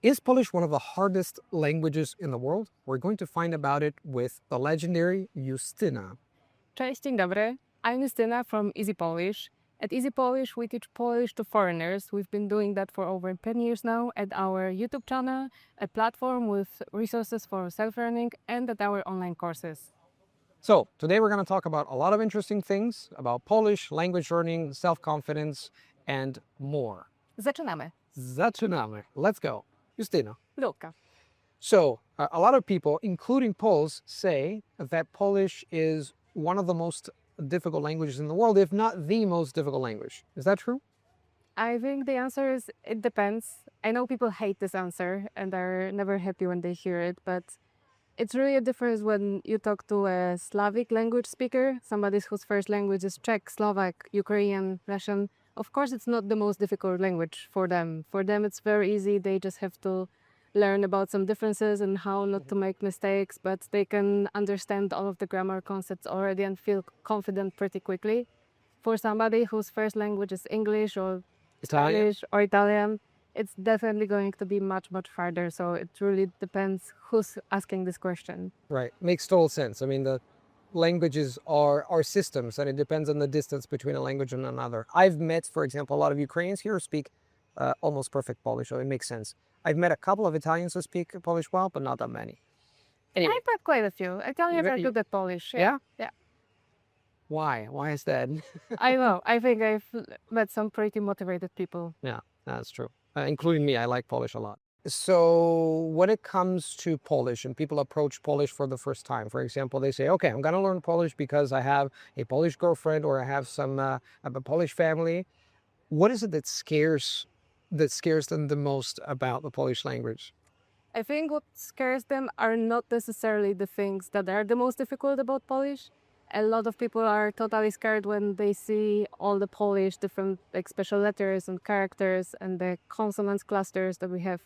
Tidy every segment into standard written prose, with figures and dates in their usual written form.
Is Polish one of the hardest languages in the world? We're going to find about it with the legendary Justyna. Cześć, dzień dobry. I'm Justyna from Easy Polish. At Easy Polish, we teach Polish to foreigners. We've been doing that for over 10 years now at our YouTube channel, a platform with resources for self-learning, and at our online courses. So today we're going to talk about a lot of interesting things about Polish, language learning, self-confidence, and more. Zaczynamy. Zaczynamy. Let's go. Justyna. Luka. So a lot of people, including Poles, say that Polish is one of the most difficult languages in the world, if not the most difficult language. Is that true? I think the answer is it depends. I know people hate this answer and are never happy when they hear it, but it's really a difference when you talk to a Slavic language speaker, somebody whose first language is Czech, Slovak, Ukrainian, Russian. Of course, it's not the most difficult language for them. For them, it's very easy. They just have to learn about some differences and how not to make mistakes, but they can understand all of the grammar concepts already and feel confident pretty quickly. For somebody whose first language is English or Italian? Spanish or Italian, it's definitely going to be much, much harder. So it really depends who's asking this question. Right. Makes total sense. I mean, the languages are systems, and it depends on the distance between a language and another. I've met, for example, a lot of Ukrainians here who speak almost perfect Polish, so it makes sense. I've met a couple of Italians who speak Polish well, but not that many. Anyway, I've met quite a few. Italians are you- good at Polish. yeah? Yeah. Why? Why is that? I know. I think I've met some pretty motivated people. Yeah, that's true. Including me, I like Polish a lot. So when it comes to Polish and people approach Polish for the first time, for example, they say, okay, I'm going to learn Polish because I have a Polish girlfriend or I have a Polish family. What is it that scares them the most about the Polish language? I think what scares them are not necessarily the things that are the most difficult about Polish. A lot of people are totally scared when they see all the Polish different like special letters and characters and the consonants clusters that we have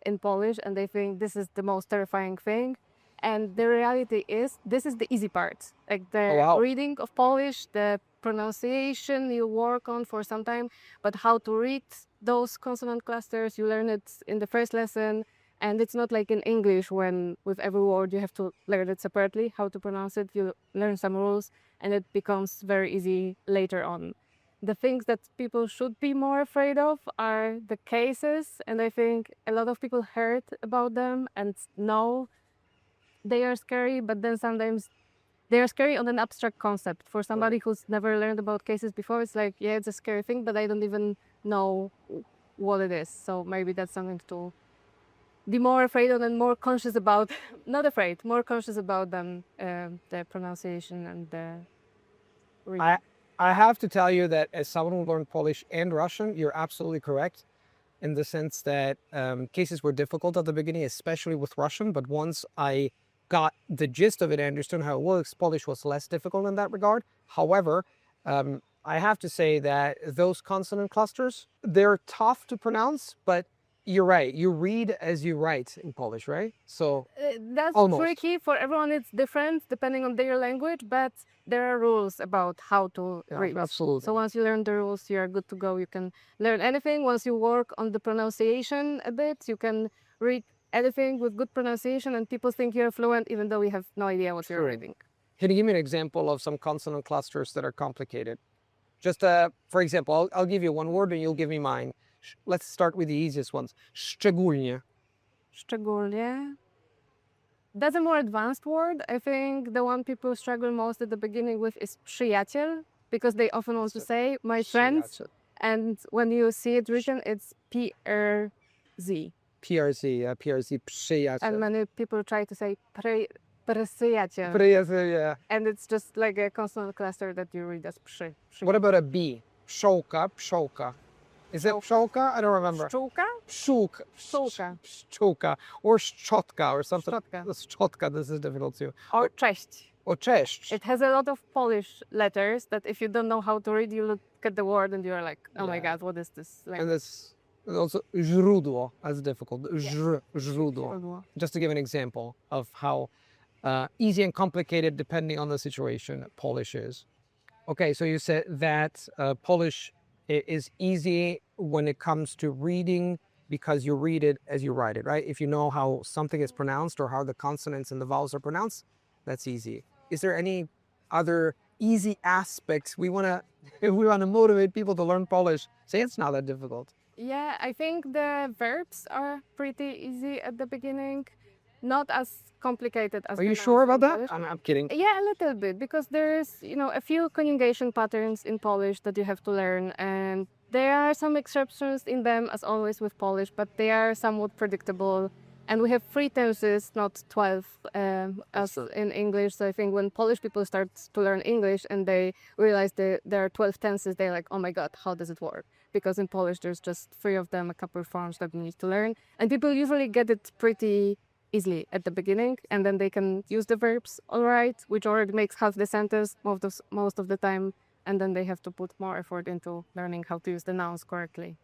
in Polish, and they think this is the most terrifying thing. And the reality is this is the easy part. Like the Oh, wow. reading of Polish, the pronunciation you work on for some time, but how to read those consonant clusters, you learn it in the first lesson. And it's not like in English when with every word you have to learn it separately, how to pronounce it. You learn some rules and it becomes very easy later on. The things that people should be more afraid of are the cases. And I think a lot of people heard about them and know they are scary, but then sometimes they are scary on an abstract concept. For somebody who's never learned about cases before, it's like, yeah, it's a scary thing, but I don't even know what it is. So maybe that's something to be more afraid of and more conscious about, not afraid, more conscious about them, the pronunciation and the reading. I have to tell you that as someone who learned Polish and Russian, you're absolutely correct in the sense that cases were difficult at the beginning, especially with Russian. But once I got the gist of it and understood how it works, Polish was less difficult in that regard. However, I have to say that those consonant clusters, they're tough to pronounce, but you're right. You read as you write in Polish, right? So That's almost. tricky for everyone. It's different depending on their language, but there are rules about how to Yeah, read. absolutely. So once you learn the rules, you are good to go. You can learn anything. Once you work on the pronunciation a bit, you can read anything with good pronunciation, and people think you're fluent even though you have no idea what you're True. reading. Can you give me an example of some consonant clusters that are complicated? Just for example, I'll give you one word and you'll give me mine. Let's start with the easiest ones. Szczególnie. Szczególnie. That's a more advanced word. I think the one people struggle most at the beginning with is przyjaciel, because they often want to say my friends, and when you see it written, it's PRZ. PRZ, PRZ, przyjaciel. And many people try to say przyjaciel, Przyjaciel, yeah. and it's just like a consonant cluster that you read as przy. What about a B? Pszczółka, pszczółka. Is it pszczółka? I don't remember. Pszczółka? Pszczółka. Pszczółka. Pszczółka. Or szczotka or something. Szczotka. Szczotka, this is difficult too. Or cześć. Or cześć. It has a lot of Polish letters that if you don't know how to read, you look at the word and you're like, oh my Yeah. God, what is this? Like, And this also źródło, that's difficult. Źródło. Just to give an example of how easy and complicated depending on the situation Polish is. Okay, so you said that Polish is easy when it comes to reading because you read it as you write it, right? If you know how something is pronounced or how the consonants and the vowels are pronounced, that's easy. Is there any other easy aspects we want to, if we want to motivate people to learn Polish, say it's not that difficult? Yeah, I think the verbs are pretty easy at the beginning, not as complicated as Are the you nouns sure about in that? Polish. I'm kidding. Yeah, a little bit, because there's, a few conjugation patterns in Polish that you have to learn, and there are some exceptions in them, as always with Polish, but they are somewhat predictable. And we have three tenses, not 12, That's as true. in English. So I think when Polish people start to learn English and they realize that there are 12 tenses, they're like, oh my God, how does it work? Because in Polish, there's just three of them, a couple of forms that you need to learn. And people usually get it pretty easily at the beginning, and then they can use the verbs all right, which already makes half the sentence most of the time, and then they have to put more effort into learning how to use the nouns correctly.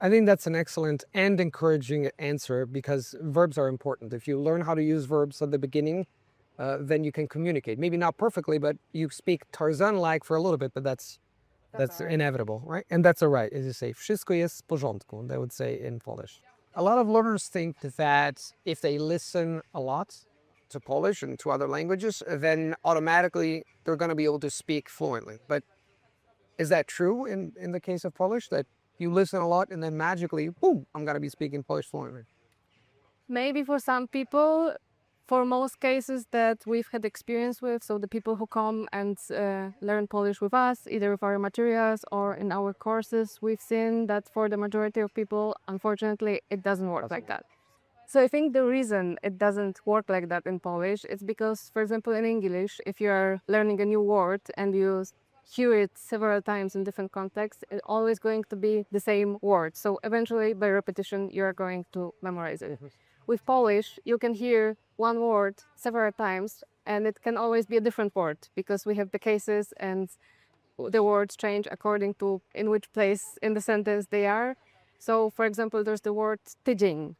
I think that's an excellent and encouraging answer because verbs are important. If you learn how to use verbs at the beginning, then you can communicate. Maybe not perfectly, but you speak Tarzan-like for a little bit, but that's all right. inevitable, right? And that's all right, as you say. Wszystko jest w porządku, they would say in Polish. A lot of learners think that if they listen a lot to Polish and to other languages, then automatically they're going to be able to speak fluently. But is that true in the case of Polish, that you listen a lot and then magically, boom, I'm going to be speaking Polish fluently? Maybe for some people, for most cases that we've had experience with, so the people who come and learn Polish with us, either with our materials or in our courses, we've seen that for the majority of people, unfortunately, it doesn't work like that. So I think the reason it doesn't work like that in Polish is because, for example, in English, if you are learning a new word and you hear it several times in different contexts, it's always going to be the same word. So eventually, by repetition, you are going to memorize it. With Polish, you can hear one word several times, and it can always be a different word because we have the cases and the words change according to in which place in the sentence they are. So, for example, there's the word tydzień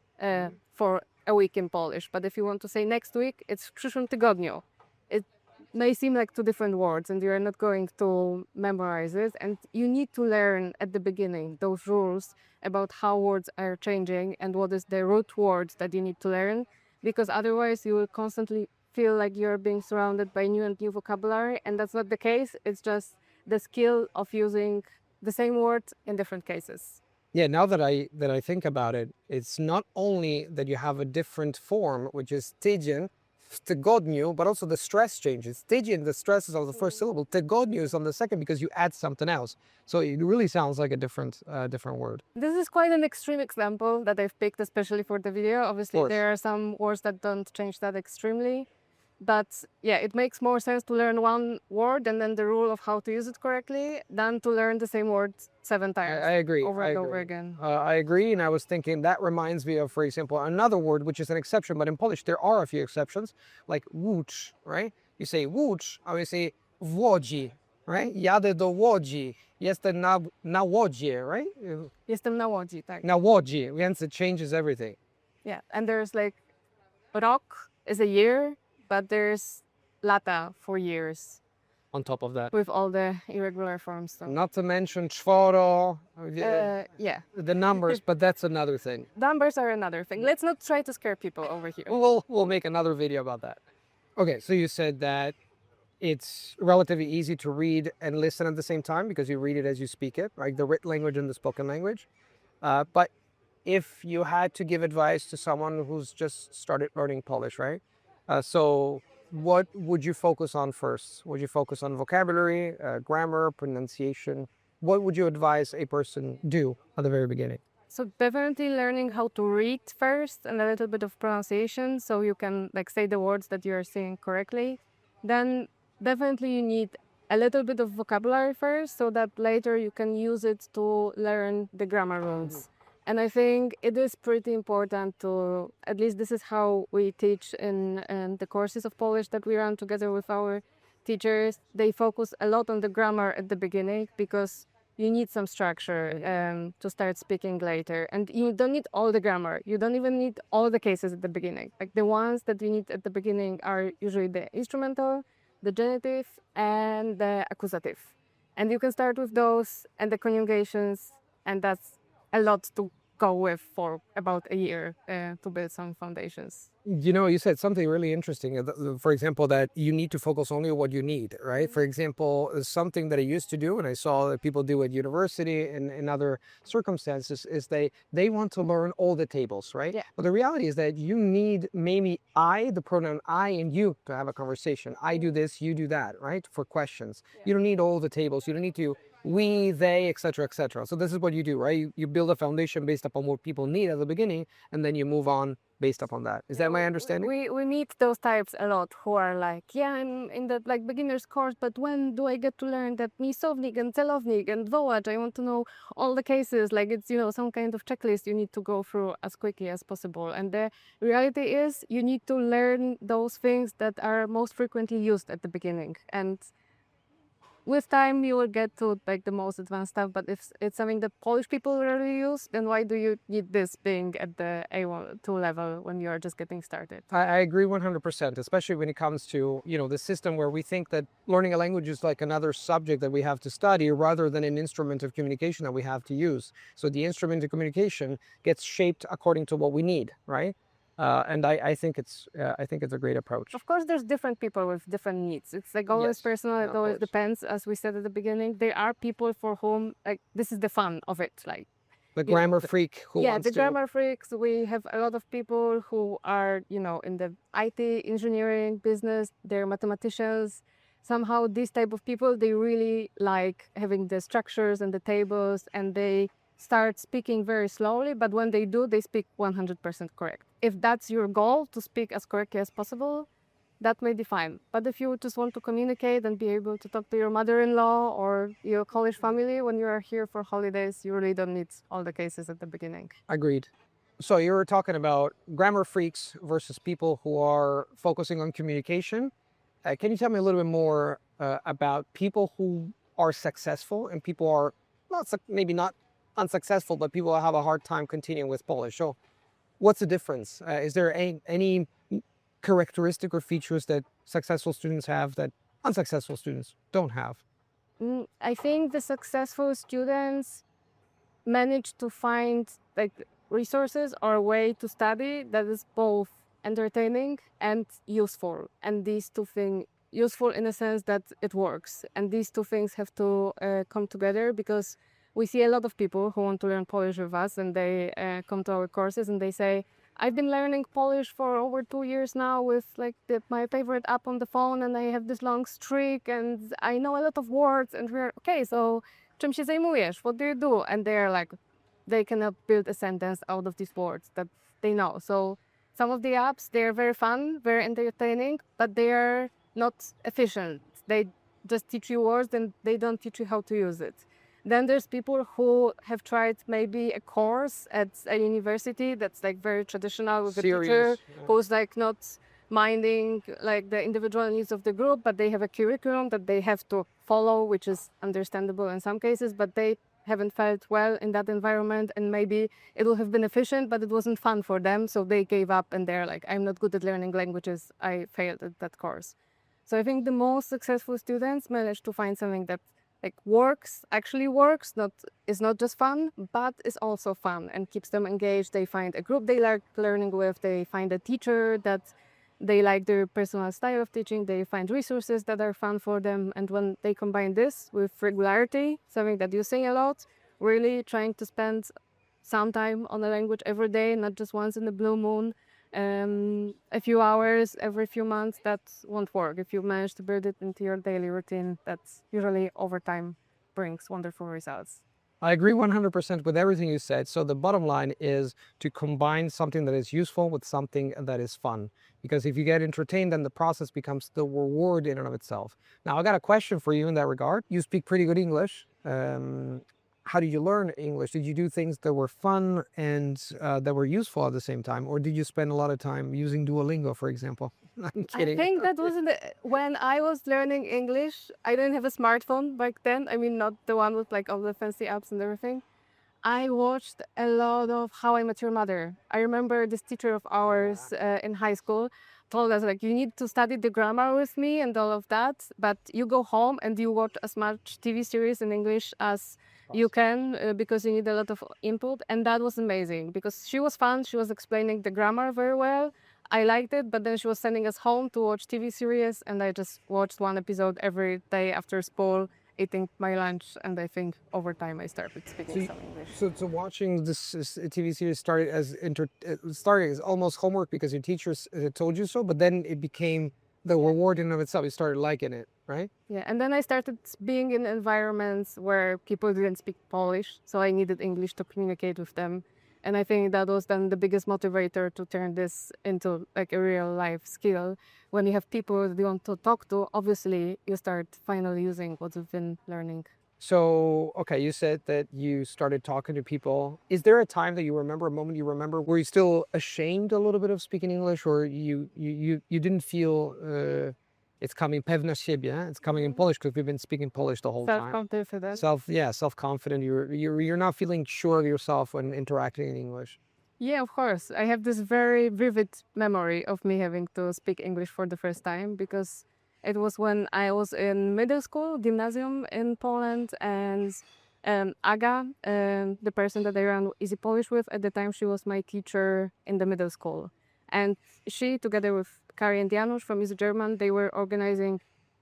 for a week in Polish, but if you want to say next week, it's w przyszłym tygodniu. It may seem like two different words, and you're not going to memorize it. And you need to learn at the beginning those rules about how words are changing and what is the root word that you need to learn, because otherwise you will constantly feel like you're being surrounded by new and new vocabulary, and that's not the case. It's just the skill of using the same word in different cases. Yeah, now that I think about it, it's not only that you have a different form, which is tydzień, tygodniu, but also the stress changes. Tydzień, the stress is on the first syllable. Tygodniu is on the second because you add something else. So it really sounds like a different word. This is quite an extreme example that I've picked, especially for the video. Obviously, there are some words that don't change that extremely. But yeah, it makes more sense to learn one word and then the rule of how to use it correctly than to learn the same word 7 times I agree. over I and agree. over again. I agree, and I was thinking that reminds me of, for example, another word which is an exception, but in Polish there are a few exceptions, like łódź, right? You say łódź, I would say w Łodzi, right? Jadę do Łodzi, jestem na Łodzie, right? Jestem na łodzi, tak. Na Łodzi, więc it changes everything. Yeah, and there's like rok is a year, but there's lata for years On top of that, with all the irregular forms. So. not to mention czworo, Yeah, the numbers, but that's another thing. numbers are another thing. Let's not try to scare people over here. We'll make another video about that. Okay, so you said that it's relatively easy to read and listen at the same time because you read it as you speak it, like the written language and the spoken language. But if you had to give advice to someone who's just started learning Polish, right? So what would you focus on first? Would you focus on vocabulary, grammar, pronunciation? What would you advise a person do at the very beginning? So definitely learning how to read first and a little bit of pronunciation so you can like say the words that you are saying correctly. Then definitely you need a little bit of vocabulary first so that later you can use it to learn the grammar rules. And I think it is pretty important to, at least this is how we teach in the courses of Polish that we run together with our teachers. They focus a lot on the grammar at the beginning because you need some structure to start speaking later. And you don't need all the grammar. You don't even need all the cases at the beginning. Like the ones that you need at the beginning are usually the instrumental, the genitive, and the accusative. And you can start with those and the conjugations, and that's a lot to go with for about a year to build some foundations. You said something really interesting. For example, that you need to focus only on what you need, right? For example, something that I used to do, and I saw that people do at university and in other circumstances, is they want to learn all the tables, right? Yeah. But the reality is that you need maybe the pronoun I, and you to have a conversation. I do this, you do that, right? For questions, you don't need all the tables. You don't need to we, they, etc., etc. So this is what you do, right? You build a foundation based upon what people need at the beginning, and then you move on based upon that. Is Yeah, that my understanding? we meet those types a lot who are like, yeah, I'm in the like beginner's course, but when do I get to learn that misovnik and celovnik and wołacz? I want to know all the cases. Like it's some kind of checklist you need to go through as quickly as possible. And the reality is you need to learn those things that are most frequently used at the beginning. And with time you will get to like the most advanced stuff, but if it's something that Polish people rarely use, then why do you need this being at the A2 level when you're just getting started? I agree 100%, especially when it comes to, the system where we think that learning a language is like another subject that we have to study rather than an instrument of communication that we have to use. So the instrument of communication gets shaped according to what we need, right? And I think it's a great approach. Of course, there's different people with different needs. It's like always Yes, personal. yeah, It of always course. depends, as we said at the beginning. There are people for whom like this is the fun of it. Like The grammar freak who yeah, wants the to. grammar freaks. We have a lot of people who are in the IT, engineering, business. They're mathematicians. Somehow, these type of people they really like having the structures and the tables, and they start speaking very slowly. But when they do, they speak 100% correct. If that's your goal to speak as correctly as possible, that may be fine. But if you just want to communicate and be able to talk to your mother-in-law or your college family when you are here for holidays, you really don't need all the cases at the beginning. Agreed. So you were talking about grammar freaks versus people who are focusing on communication. Can you tell me a little bit more about people who are successful and people are maybe not unsuccessful, but people have a hard time continuing with Polish? So what's the difference? Is there any characteristic or features that successful students have that unsuccessful students don't have? I think the successful students manage to find like resources or a way to study that is both entertaining and useful. And these two things, useful in the sense that it works. And these two things have to come together because we see a lot of people who want to learn Polish with us and they come to our courses and they say, I've been learning Polish for over 2 years now with like my favorite app on the phone and I have this long streak and I know a lot of words and we're okay, so czym się zajmujesz? What do you do? And they're like, they cannot build a sentence out of these words that they know. So some of the apps, they're very fun, very entertaining, but they are not efficient. They just teach you words and they don't teach you how to use it. Then there's people who have tried maybe a course at a university that's like very traditional with a teacher Serious. who's like not minding like the individual needs of the group, but they have a curriculum that they have to follow, which is understandable in some cases, but they haven't felt well in that environment and maybe it would have been efficient, but it wasn't fun for them. So they gave up and they're like, I'm not good at learning languages. I failed at that course. So I think the most successful students manage to find something that like actually works, is not just fun, but is also fun and keeps them engaged. They find a group they like learning with, they find a teacher that they like their personal style of teaching, they find resources that are fun for them. And when they combine this with regularity, something that you say a lot, really trying to spend some time on a language every day, not just once in the blue moon, a few hours every few months, that won't work. If you manage to build it into your daily routine, that's usually over time brings wonderful results. I agree 100% with everything you said. So the bottom line is to combine something that is useful with something that is fun. Because if you get entertained, then the process becomes the reward in and of itself. Now, I got a question for you in that regard. You speak pretty good English. How did you learn English? Did you do things that were fun and that were useful at the same time? Or did you spend a lot of time using Duolingo, for example? I'm I kidding. think that was when I was learning English. I didn't have a smartphone back then. I mean, not the one with like all the fancy apps and everything. I watched a lot of How I Met Your Mother. I remember this teacher of ours in high school told us like you need to study the grammar with me and all of that, but you go home and you watch as much TV series in English as you can because you need a lot of input, and that was amazing because she was fun. She was explaining the grammar very well. I liked it, but then she was sending us home to watch TV series, and I just watched one episode every day after school, eating my lunch, and I think over time I started speaking So, some English. so watching this TV series started as started as almost homework because your teachers told you so, but then it became the reward in of itself. You started liking it, right? Yeah, and then I started being in environments where people didn't speak Polish, so I needed English to communicate with them. And I think that was then the biggest motivator to turn this into like a real life skill. When you have people that you want to talk to, obviously you start finally using what you've been learning. So, okay, you said that you started talking to people. Is there a time that you remember, a moment you remember, where you still ashamed a little bit of speaking English, or you didn't feel it's coming pewna siebie? It's coming in Polish because we've been speaking Polish the whole time. Self-confident. Self-confident. You're not feeling sure of yourself when interacting in English. Yeah, of course. I have this very vivid memory of me having to speak English for the first time because it was when I was in middle school, gymnasium in Poland, and Aga, the person that I ran Easy Polish with at the time, she was my teacher in the middle school. And she, together with Kari and Janusz from Easy German, they were organizing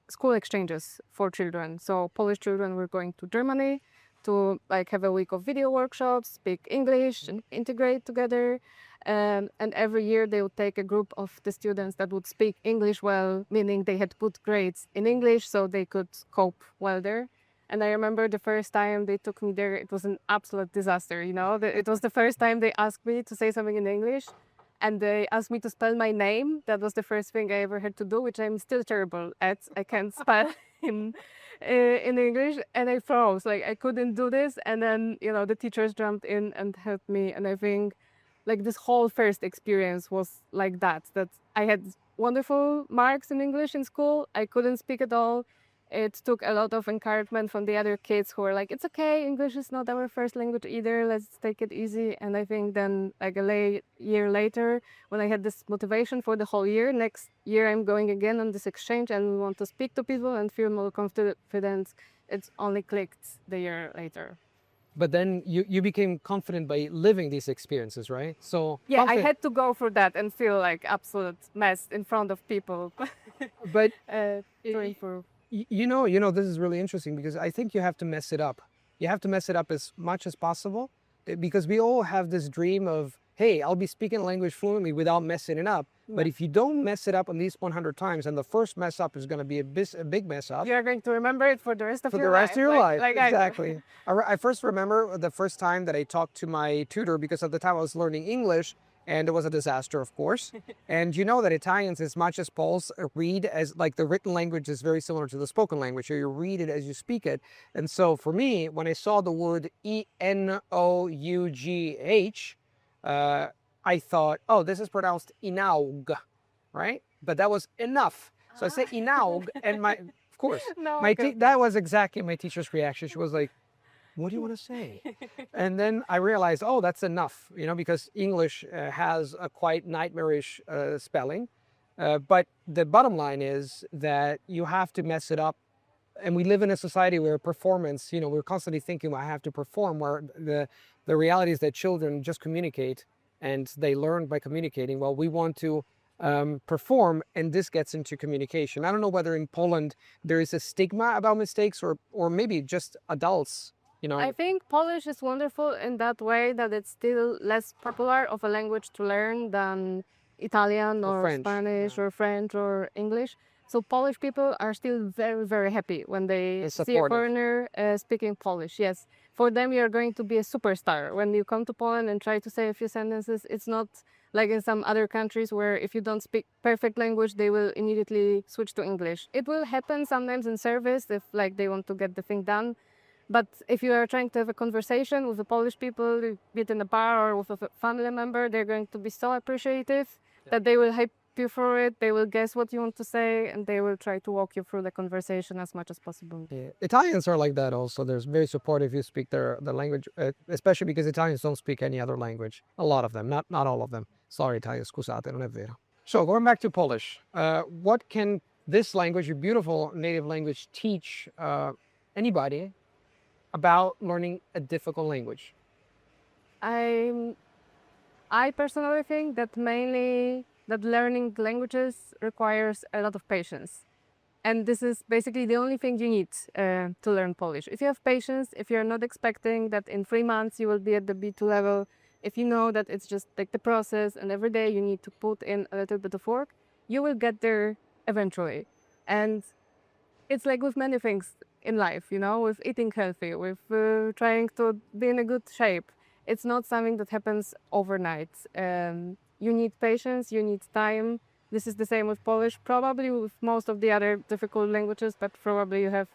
school exchanges for children. So Polish children were going to Germany to like have a week of video workshops, speak English, and integrate together. And every year they would take a group of the students that would speak English well, meaning they had good grades in English so they could cope well there. And I remember the first time they took me there, it was an absolute disaster. You know, it was the first time they asked me to say something in English, and they asked me to spell my name. That was the first thing I ever had to do, which I'm still terrible at. I can't spell in English, and I froze. Like I couldn't do this, and then the teachers jumped in and helped me. And I think like this whole first experience was like that. That I had wonderful marks in English in school. I couldn't speak at all. It took a lot of encouragement from the other kids who were like, "It's okay. English is not our first language either. Let's take it easy." And I think then, like year later, when I had this motivation for the whole year, next year I'm going again on this exchange and we want to speak to people and feel more confident. It's only clicked the year later. But then you became confident by living these experiences, right? So Yeah, I had to go through that and feel like absolute mess in front of people. but Doing for this is really interesting because I think you have to mess it up. You have to mess it up as much as possible because we all have this dream of, hey, I'll be speaking language fluently without messing it up. But if you don't mess it up at least 100 times, and the first mess up is going to be a big mess up. You're going to remember it for the rest of for your the rest life. of your life. Like Exactly. I first remember the first time that I talked to my tutor because at the time I was learning English. And it was a disaster, of course. And you know that Italians, as much as Poles, read as like the written language is very similar to the spoken language. So you read it as you speak it. And so for me, when I saw the word Enough, I thought, oh, this is pronounced inaug, right? But that was enough. So I said inaug, and of course, No, that was exactly my teacher's reaction. She was like, what do you want to say? And then I realized, oh, that's enough, because English has a quite nightmarish spelling. But the bottom line is that you have to mess it up. And we live in a society where performance, we're constantly thinking, well, I have to perform, where the reality is that children just communicate and they learn by communicating. Well, we want to perform, and this gets into communication. I don't know whether in Poland there is a stigma about mistakes or maybe just adults. I think Polish is wonderful in that way that it's still less popular of a language to learn than Italian or French, Spanish or French or English. So Polish people are still very, very happy when they It's see a supportive. foreigner speaking Polish. Yes, for them you're going to be a superstar. When you come to Poland and try to say a few sentences, it's not like in some other countries where if you don't speak perfect language, they will immediately switch to English. It will happen sometimes in service if like they want to get the thing done. But if you are trying to have a conversation with the Polish people, be it in a bar or with a family member, they're going to be so appreciative that they will hype you for it. They will guess what you want to say, and they will try to walk you through the conversation as much as possible. Yeah. Italians are like that also. They're very supportive if you speak the language, especially because Italians don't speak any other language. A lot of them, not all of them. Sorry, Italians, scusate, non è vero. So going back to Polish, what can this language, your beautiful native language, teach anybody about learning a difficult language? I personally think that mainly that learning languages requires a lot of patience. And this is basically the only thing you need to learn Polish. If you have patience, if you're not expecting that in 3 months you will be at the B2 level, if you know that it's just like the process and every day you need to put in a little bit of work, you will get there eventually. And it's like with many things in life, with eating healthy, with trying to be in a good shape. It's not something that happens overnight. You need patience, you need time. This is the same with Polish, probably with most of the other difficult languages, but probably you have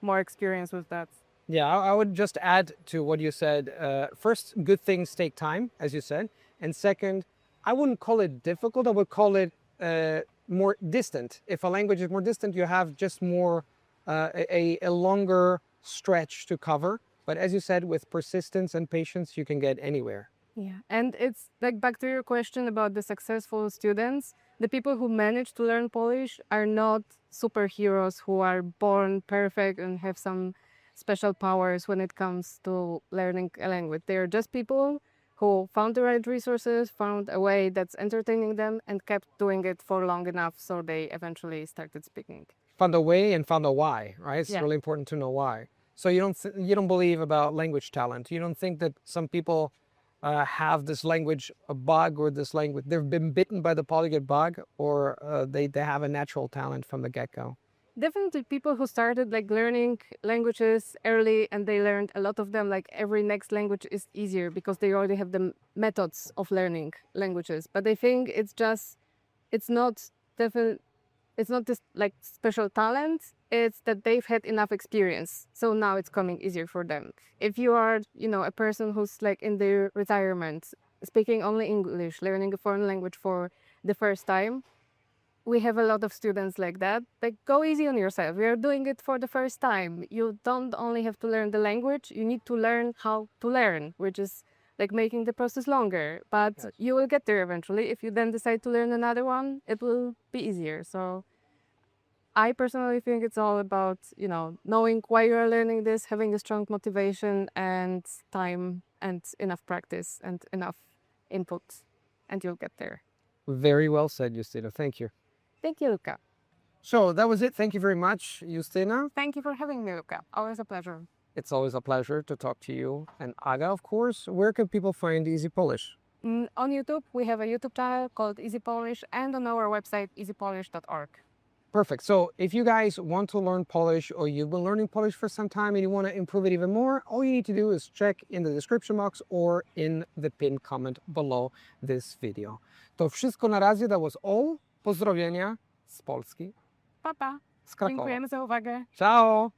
more experience with that. Yeah, I would just add to what you said. First, good things take time, as you said. And second, I wouldn't call it difficult. I would call it more distant. If a language is more distant, you have just more a longer stretch to cover. But as you said, with persistence and patience, you can get anywhere. Yeah, and it's like back to your question about the successful students. The people who manage to learn Polish are not superheroes who are born perfect and have some special powers when it comes to learning a language. They are just people who found the right resources, found a way that's entertaining them, and kept doing it for long enough so they eventually started speaking. Found a way and found a why, right? It's Yeah. really important to know why. So you don't believe about language talent. You don't think that some people have this language a bug, or this language they've been bitten by the polyglot bug, or they have a natural talent from the get-go. Definitely people who started like learning languages early and they learned a lot of them, like every next language is easier because they already have the methods of learning languages. But I think it's not definitely it's not this like special talent, it's that they've had enough experience, so now it's coming easier for them. If you are a person who's like in their retirement, speaking only English, learning a foreign language for the first time, we have a lot of students like that. Like, go easy on yourself. You're doing it for the first time. You don't only have to learn the language, you need to learn how to learn, which is like making the process longer. But Yes. you will get there eventually. If you then decide to learn another one, it will be easier. So I personally think it's all about, knowing why you are learning this, having a strong motivation and time and enough practice and enough input, and you'll get there. Very well said, Justyna. Thank you. Thank you, Luca. So that was it. Thank you very much, Justyna. Thank you for having me, Luca. Always a pleasure. It's always a pleasure to talk to you. And Aga, of course, where can people find Easy Polish? On YouTube, we have a YouTube channel called Easy Polish, and on our website, easypolish.org. Perfect. So if you guys want to learn Polish, or you've been learning Polish for some time and you want to improve it even more, all you need to do is check in the description box or in the pinned comment below this video. To wszystko na razie. That was all. Pozdrowienia z Polski, Pa, pa. z Krakowa. Dziękujemy za uwagę. Ciao!